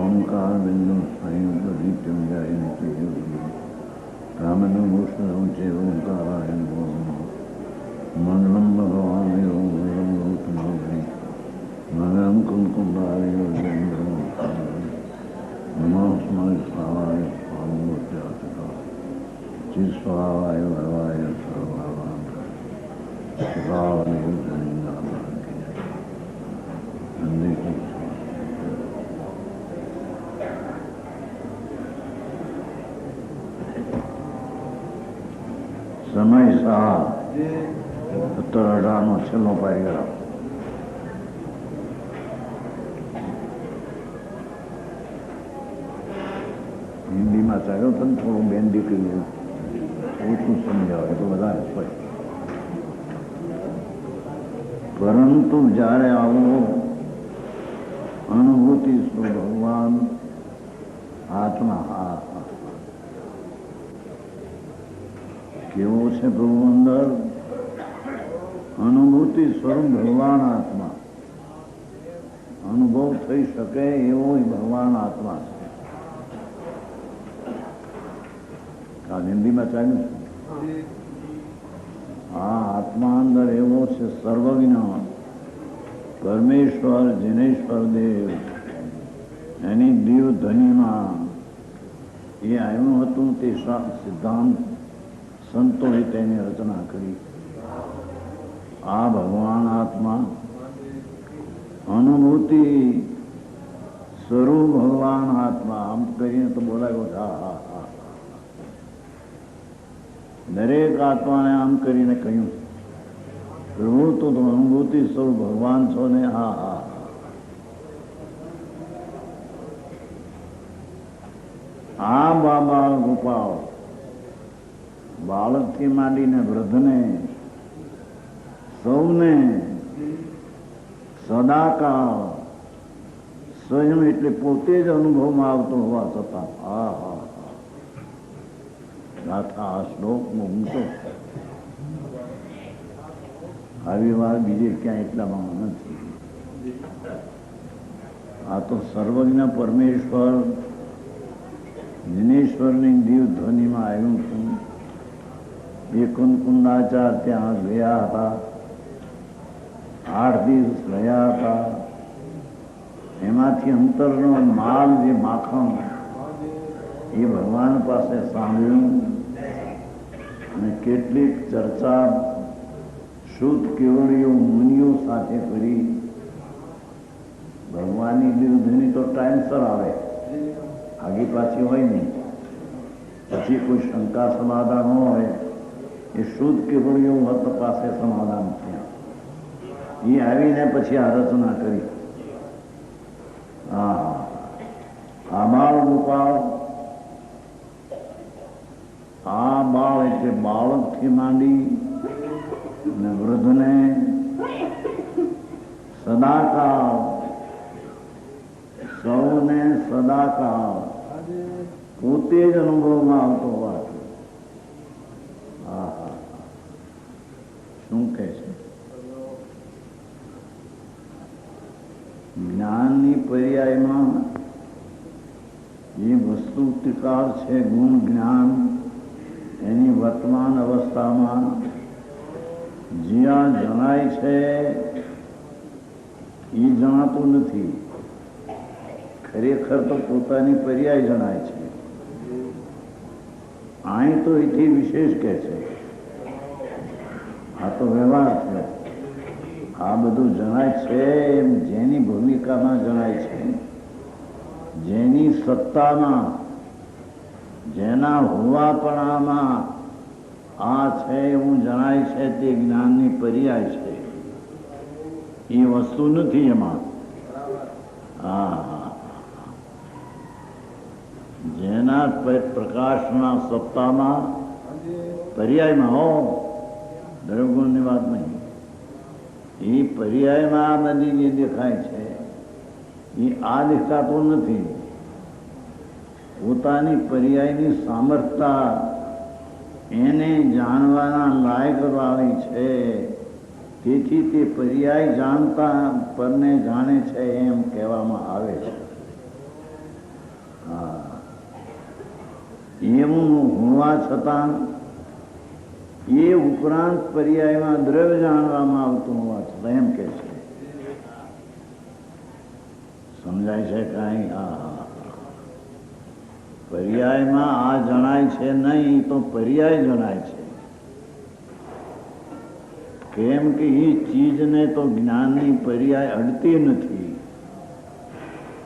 ओंकार बिंदु संयुक्त रामनभूषण ओंकाराय मंगलम भगवान मंगलम कुंकुमाय नमस्कार स्वाहाय स्वाहाय भवाय समय शाह 17-18 છેલ્લો પારિગ્રાફ. હિન્દીમાં ચાલ્યો તો થોડું બેન દીકરી ઓછું સમજાવે તો વધારે સ્પષ્ટ. પરંતુ જ્યારે આવો અનુભૂતિ ભગવાન આત્મા કેવો છે પ્રભુ અંદર અનુભૂતિ સ્વરૂપ ભગવાન આત્મા અનુભવ થઈ શકે એવો ભગવાન આત્મા છે. આ હિન્દીમાં ચાલ્યું છે. આ આત્મા અંદર એવો છે સર્વજ્ઞ પરમેશ્વર જિનેશ્વર દેવ એની દેવ ધનીમાં એ આવ્યું હતું. તે સિદ્ધાંત સંતોએ તેની રચના કરી. આ ભગવાન આત્મા અનુભૂતિ સ્વરૂપ ભગવાન આત્મા આમ કરીને તો બોલાયો. હા હા હા દરેક આત્માને આમ કરીને કહ્યું પ્રભુ તો અનુભૂતિ સ્વરૂપ ભગવાન છો ને. હા હા આ બાબા ગોપાલ બાળકથી માંડીને વૃદ્ધને સૌને સદાકાળ સ્વયં એટલે પોતે જ અનુભવમાં આવતો હોવા છતાં હા હા ગાથા આ શ્લોકમાં ઊંચો આવી વાત બીજે ક્યાં એટલામાં નથી. આ તો સર્વજ્ઞ પરમેશ્વર જિનેશ્વરની દિવ ધ્વનિમાં આવ્યું છું. એ કુંકુંદાચાર ત્યાં ગયા હતા. 8 દિવસ રહ્યા હતા. એમાંથી અંતરનો માલ જે માખણ એ ભગવાન પાસે સાંભળ્યું અને કેટલીક ચર્ચા શુદ્ધ કેવળીઓ મુનિઓ સાથે કરી. ભગવાનની દિલધની તો ટાઈમસર આવે, આગી પાછી હોય નહીં. પછી કોઈ શંકા સમાધાન હોય એ શુદ્ધ કેવળીઓ હત પાસે સમાધાન થયા. એ આવીને પછી આ રચના કરી. હા આ બાળ ગોપાલ આ બાળ એટલે બાળકથી માંડી અને વૃદ્ધને સદાકાળ સૌને સદાકાળ પોતે જ અનુભવમાં આવતો હોવાથી. હા હા શું કહે છે? જ્ઞાનની પર્યાયમાં જે વસ્તુ ત્રિકાળ છે ગુણ જ્ઞાન એની વર્તમાન અવસ્થામાં જ્યાં જણાય છે એ જણાતું નથી. ખરેખર તો પોતાની પર્યાય જણાય છે. અહીં તો એથી વિશેષ કહે છે. આ તો વ્યવહાર છે. આ બધું જણાય છે એમ જેની ભૂમિકામાં જણાય છે, જેની સત્તામાં, જેના હોવાપણામાં આ છે એવું જણાય છે તે જ્ઞાનની પર્યાય છે. એ વસ્તુ નથી એમાં. હા જેના પ્રકાશના સત્તામાં પર્યાયમાં હો દ્રવ્યગુણની વાત નહીં. એ પર્યાયમાં આ બધી જે દેખાય છે એ આ દેખાતો નથી. પોતાની પર્યાયની સામર્થ્યતા એને જાણવાના લાયક વાળી છે. તેથી તે પર્યાય જાણતા પરને જાણે છે એમ કહેવામાં આવે છે. એવું હોવા છતાં એ ઉપરાંત પર્યાયમાં દ્રવ્ય જાણવામાં આવતું હોવા છતાં એમ કે છે. સમજાય છે કાંઈ? પર્યાયમાં આ જણાય છે નહીં તો પર્યાય જણાય છે. કેમ કે એ ચીજને તો જ્ઞાનની પર્યાય અડતી નથી,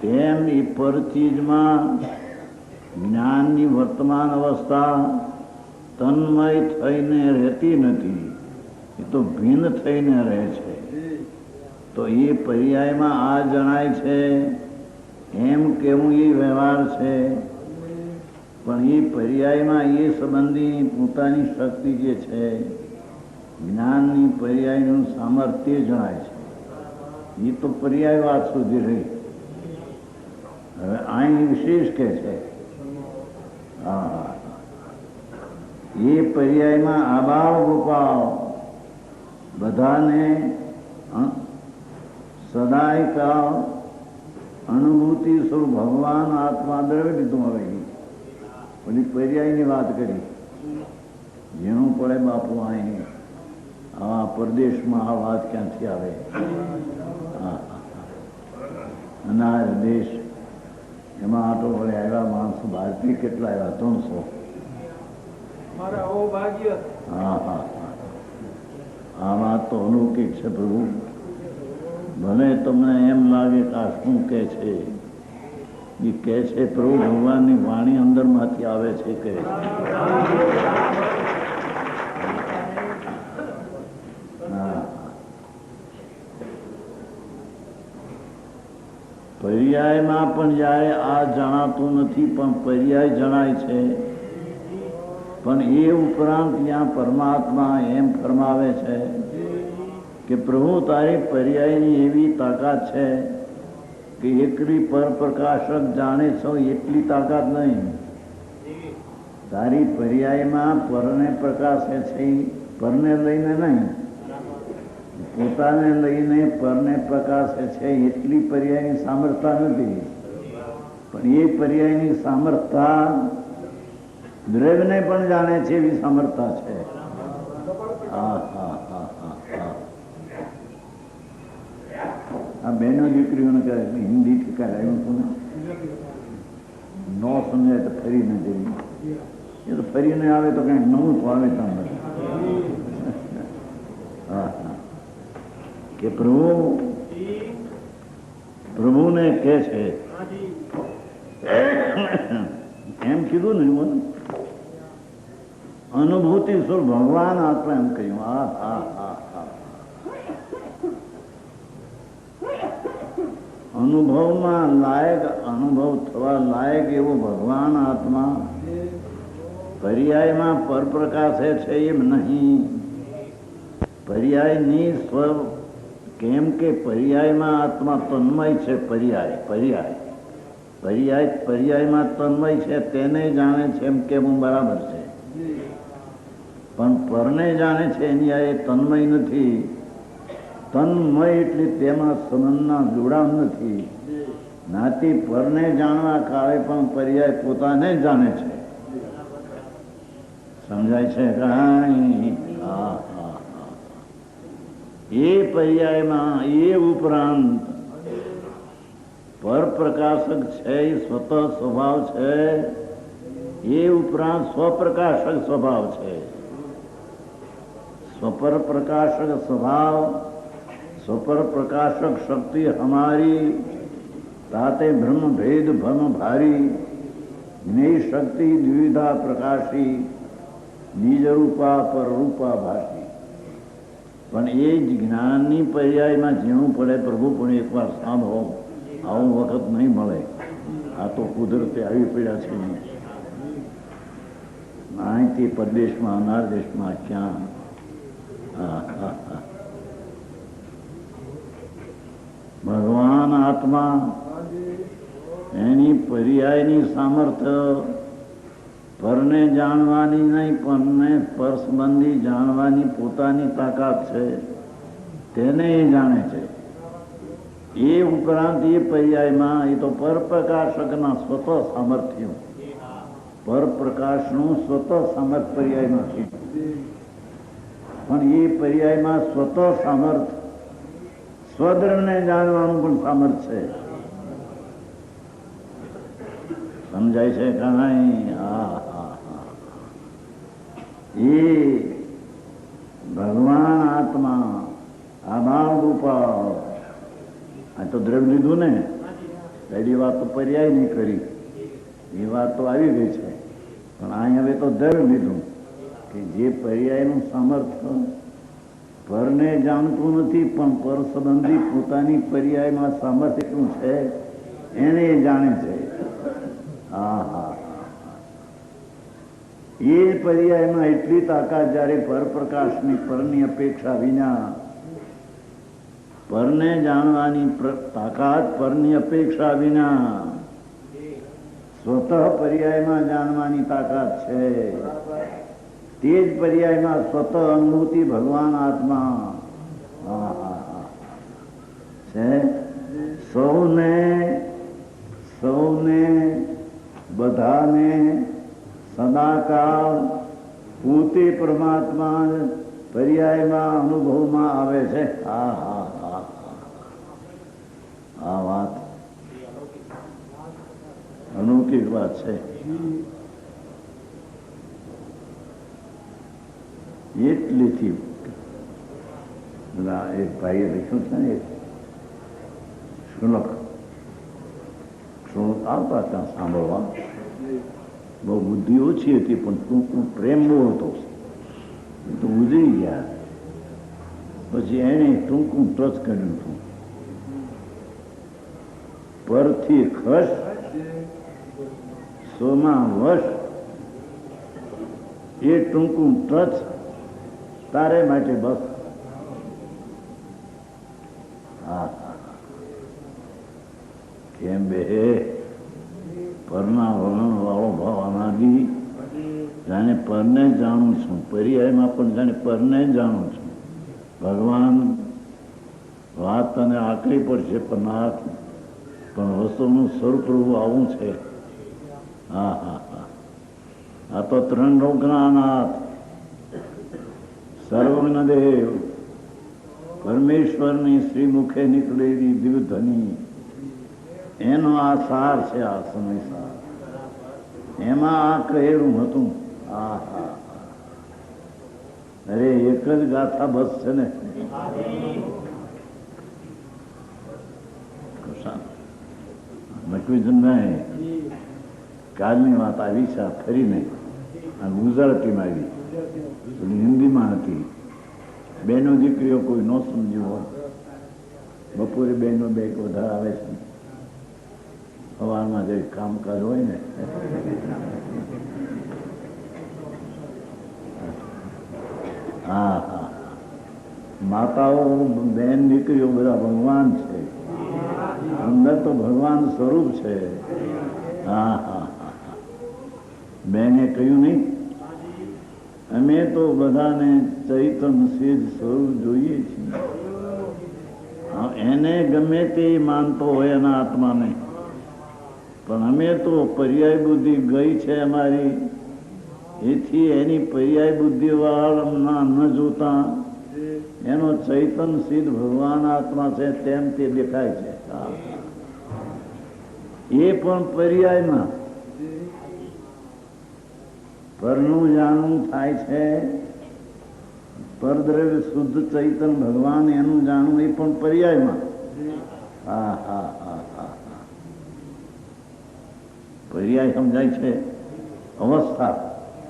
તેમ એ પર ચીજમાં જ્ઞાનની વર્તમાન અવસ્થા તન્મય થઈને રહેતી નથી, એ તો ભિન્ન થઈને રહે છે. તો એ પર્યાયમાં આ જણાય છે એમ કેવું એ વ્યવહાર છે. પણ એ પર્યાયમાં એ સંબંધી પોતાની શક્તિ જે છે, જ્ઞાનની પર્યાયનું સામર્થ્ય જણાય છે. એ તો પર્યાય વાત સુધી રહી. હવે અહીં વિશેષ કે છે એ પર્યાયમાં અભાવ ગોપાવ બધાને સદાય કાળ અનુભૂતિ સ્વરૂપ ભગવાન આત્મા દ્રવ્ય લીધું. હવે બધી પર્યાયની વાત કરી. જેનું પડે બાપુ અહીં આવા પરદેશમાં આ વાત ક્યાંથી આવે? અનાજ દેશ એમાં આટો વડે આવ્યા માણસો બહારથી કેટલા આવ્યા? 300. આ વાત તો અલૌકિક છે પ્રભુ. ભલે તમને એમ લાગે કે આ શું કે છે, એ કહે છે પ્રભુ ભગવાનની વાણી અંદરમાંથી આવે છે. કહે પર્યાયમાં પણ જ્યારે આ જણાતું નથી પણ પર્યાય જણાય છે. પણ એ ઉપરાંત ત્યાં પરમાત્મા એમ ફરમાવે છે કે પ્રભુ તારી પર્યાયની એવી તાકાત છે કે એકલી પરપ્રકાશક જાણે છો એટલી તાકાત નહીં. તારી પર્યાયમાં પરને પ્રકાશે છે, પરને લઈને નહીં, પોતાને લઈને પરને પ્રકાશે છે એટલી પર્યાયની સામર્થ્યતા નથી. પણ એ પર્યાયની સામર્થ્યતા દ્રવ્યને પણ જાણે છે એવી સામર્થ્યતા છે. આ બહેનો દીકરીઓને કહે હિન્દી ઠીકા લાવ્યું હતું ને, ન સમજાય તો ફરીને જઈએ. એ તો ફરીને આવે તો કંઈક નવું તો આવે તમને. કે પ્રભુને કે છે એમ કીધું ને, અનુભૂતિ સ્વરૂપ ભગવાન આત્મા એમ કહ્યું. અનુભવમાં લાયક, અનુભવ થવા લાયક એવો ભગવાન આત્મા પર્યાયમાં પરપ્રકાશે છે એમ નહીં. પર્યાયની સ્વ, કેમ કે પર્યાયમાં આત્મા તન્મય છે. પર્યાયમાં તન્મય છે તેને જાણે છે એમ કેવું બરાબર છે. પણ પરને જાણે છે એની આ તન્મય નથી. તન્મય એટલે તેમાં સંબંધના જોડાણ નથી. નાતી પરને જાણવા કાળે પણ પર્યાય પોતાને જાણે છે. સમજાય છે કાંઈ? એ પર્યાયમાં એ ઉપરાંત પરપ્રકાશક છે, એ સ્વતઃ સ્વભાવ છે. એ ઉપરાંત સ્વપ્રકાશક સ્વભાવ છે. સ્વપર પ્રકાશક સ્વભાવ, સ્વપર પ્રકાશક શક્તિ हमारी ताते ब्रह्म भेद भ्रम भारी ज्ञेय शक्ति द्विविधा प्रकाशी निज रूपा पर रूपा भाषी. પણ એ જ જ્ઞાનની પર્યાયમાં જેવું પડે પ્રભુ પણ એકવાર સાંભળો, આવું વખત નહીં મળે. આ તો કુદરતે આવી પડ્યા છે. અહીંથી પરદેશમાં, અનાર દેશમાં ક્યાં ભગવાન આત્મા એની પર્યાયની સામર્થ્ય પરને જાણવાની નહીં, પરને પર સંબંધી જાણવાની પોતાની તાકાત છે, તેને એ જાણે છે. એ ઉપરાંત એ પર્યાયમાં એ તો પરપ્રકાશકના સ્વતઃ સામર્થ્ય, પરપ્રકાશનું સ્વતઃ સામર્થ પર્યાયમાં છે. પણ એ પર્યાયમાં સ્વતઃ સામર્થ, સ્વદ્રને જાણવાનું પણ સામર્થ છે. સમજાય છે કાંઈ? એ ભગવાન આત્મા આભાવ રૂપા. આ તો દ્રવ્ય લીધું ને, પહેલી વાત તો પર્યાય નહીં કરી, એ વાત તો આવી ગઈ છે. પણ અહીં હવે તો દ્રવ્ય લીધું કે જે પર્યાયનું સામર્થ્ય પરને જાણતું નથી, પણ પર સંબંધી પોતાની પર્યાયમાં સામર્થ્ય એટલું છે, એને જાણે છે. એ પર્યાયમાં એટલી તાકાત જ્યારે પરપ્રકાશની, પરની અપેક્ષા વિના, પરને જાણવાની તાકાત પરની અપેક્ષા વિના સ્વતઃ પર્યાયમાં જાણવાની તાકાત છે. તે જ પર્યાયમાં સ્વતઃ અનુભૂતિ ભગવાન આત્મા છે. સૌને બધાને સદાકાળ પોતે પરમાત્મા પર્યાયમાં અનુભવમાં આવે છે. આ વાત અનૌકિક વાત છે. એટલીથી એક ભાઈએ લખ્યું છે ને, શુનક આવતા ત્યાં સાંભળવા. બહુ બુદ્ધિ ઓછી હતી, પણ ટૂંકું પ્રેમ બહુ હતો, તો ઉજળી ગયા. પછી એને ટૂંકું ટચ કર્યું હતું. પરથી ખસ સોમાં વશ, એ ટૂંકું ટચ તારે માટે બસ. કેમ બે પરના વલણ વાળો ભાવ અનાદિ, જાણે પરને જાણું છું, પર્યાયમાં પણ જાણે પરને જાણું છું. ભગવાન વાત અને આકરી પડશે, પણ વસ્તુનું સ્વરૂપ આવું છે. આ તો ત્રણ લોકના નાથ, સર્વજ્ઞ દેવ, પરમેશ્વરની શ્રી મુખે નીકળેલી દિવ્યધ્વનિ, એનો આ સાર છે. આ સમય સાર એમાં આ કહેલું હતું. અરે એક જ ગાથા બસ છે ને. નકવીજનભાઈ કાલની વાત આવી છે, ફરી નહીં. આ ગુજરાતીમાં આવી, હિન્દીમાં હતી. બહેનો દીકરીઓ કોઈ ન સમજ્યું હોય, બપોરે બહેનો બે વધારે આવે છે, સવારમાં જે કામકાજ હોય ને, માતાઓ બેન દીકરીઓ બધા ભગવાન છે, અંદર તો ભગવાન સ્વરૂપ છે. બેને કહ્યું નહીં, અમે તો બધાને ચૈતન સિદ્ધ સ્વરૂપ જોઈએ છીએ. એને ગમે તે માનતો હોય એના આત્માને, પણ અમે તો પર્યાય બુદ્ધિ ગઈ છે અમારી, એથી એની પર્યાય બુદ્ધિ વાળા ન જોતા એનો ચૈતન સિદ્ધ ભગવાન આત્મા છે તેમ તે દેખાય છે. એ પણ પર્યાયમાં પરનું જાણવું થાય છે. પરદ્રવ્ય શુદ્ધ ચૈતન ભગવાન એનું જાણવું એ પણ પર્યાયમાં. પર્યાય સમજાય છે, અવસ્થા.